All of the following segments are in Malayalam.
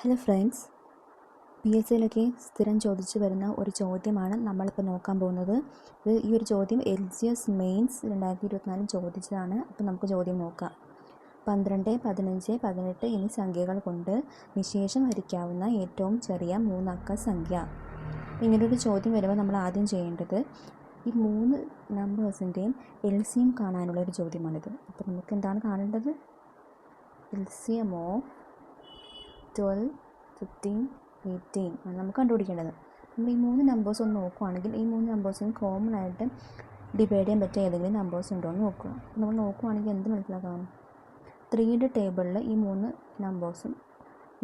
ഹലോ ഫ്രണ്ട്സ്, PSCയിലൊക്കെ സ്ഥിരം ചോദിച്ചു വരുന്ന ഒരു ചോദ്യമാണ് നമ്മളിപ്പോൾ നോക്കാൻ പോകുന്നത്. ഈ ഒരു ചോദ്യം LGS മെയിൻസ് 2024 ചോദിച്ചതാണ്. അപ്പോൾ നമുക്ക് ചോദ്യം നോക്കാം. 12, 15, 18 എന്നീ സംഖ്യകൾ കൊണ്ട് നിശേഷം ഹരിക്കാവുന്ന ഏറ്റവും ചെറിയ 3 അക്ക സംഖ്യ. ഇങ്ങനൊരു ചോദ്യം വരുമ്പോൾ നമ്മൾ ആദ്യം ചെയ്യേണ്ടത് ഈ 3 നമ്പേഴ്സിൻ്റെയും LCM കാണാനുള്ളൊരു ചോദ്യമാണിത്. അപ്പോൾ നമുക്ക് എന്താണ് കാണേണ്ടത്? LCM ഓഫ് 12, 15, 18 ആണ് നമുക്ക് കണ്ടുപിടിക്കേണ്ടത്. നമ്മൾ ഈ 3 നമ്പേഴ്സ് ഒന്ന് നോക്കുകയാണെങ്കിൽ ഈ 3 നമ്പേഴ്സിനും കോമൺ ആയിട്ട് ഡിവൈഡ് ചെയ്യാൻ പറ്റിയ ഏതെങ്കിലും നമ്പേഴ്സ് ഉണ്ടോ എന്ന് നോക്കുക. നമ്മൾ നോക്കുകയാണെങ്കിൽ എന്ത് മനസ്സിലാക്കാം? 3യുടെ ടേബിളിൽ ഈ 3 നമ്പേഴ്സും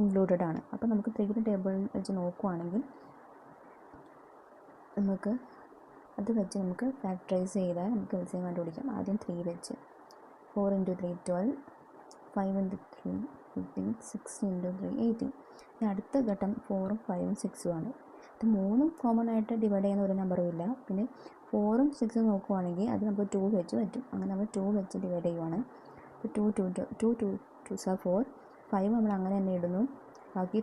ഇൻക്ലൂഡഡ് ആണ്. അപ്പോൾ നമുക്ക് 3യുടെ ടേബിളിൽ വെച്ച് നോക്കുകയാണെങ്കിൽ നമുക്ക് നമുക്ക് ഫാക്ടറൈസ് ചെയ്താൽ നമുക്ക് LCM കണ്ടുപിടിക്കാം. ആദ്യം 3 വെച്ച് 4 × 3 12, 5 × 3 15, 6 × 3 18. ഇനി അടുത്ത ഘട്ടം 4ഉം 5ഉം 6ഉം ആണ്. ഇത് 3ഉം കോമൺ ആയിട്ട് ഡിവൈഡ് ചെയ്യുന്ന ഒരു നമ്പറും ഇല്ല. പിന്നെ 4ഉം 6ഉം നോക്കുവാണെങ്കിൽ അത് നമുക്ക് 2 വെച്ച് പറ്റും. അങ്ങനെ നമ്മൾ 2 വെച്ച് ഡിവൈഡ് ചെയ്യുവാണ്. 2 2 are 4, 5 നമ്മൾ അങ്ങനെ തന്നെ ഇടുന്നു. ബാക്കി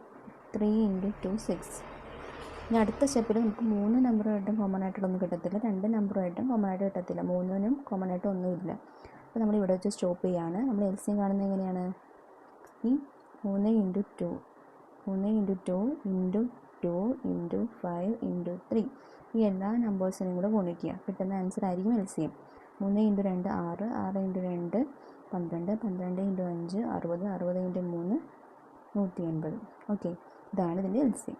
3 × 2 6. ഇനി അടുത്ത സ്റ്റെപ്പിൽ നമുക്ക് 3 നമ്പറുമായിട്ടും കോമൺ ആയിട്ടൊന്നും കിട്ടത്തില്ല, 2 നമ്പറുമായിട്ടും കോമൺ ആയിട്ട് കിട്ടത്തില്ല, 3നും കോമൺ ആയിട്ട് ഒന്നുമില്ല. അപ്പോൾ നമ്മൾ ഇവിടെ വെച്ച് സ്റ്റോപ്പ് ചെയ്യുകയാണ്. നമ്മൾ LCM കാണുന്നത് എങ്ങനെയാണ്? ഈ 3 × 2 × 2 × 5 × 3 ഈ എല്ലാ നമ്പേഴ്സിനും കൂടെ ഗുണിക്കുക. കിട്ടുന്ന ആൻസർ ആയിരിക്കും LCM. 3 × 2 6, 6 × 2 12, 12 × 5 60, 60 × 3 180. ഓക്കെ, ഇതാണ് ഇതിൻ്റെ LCM.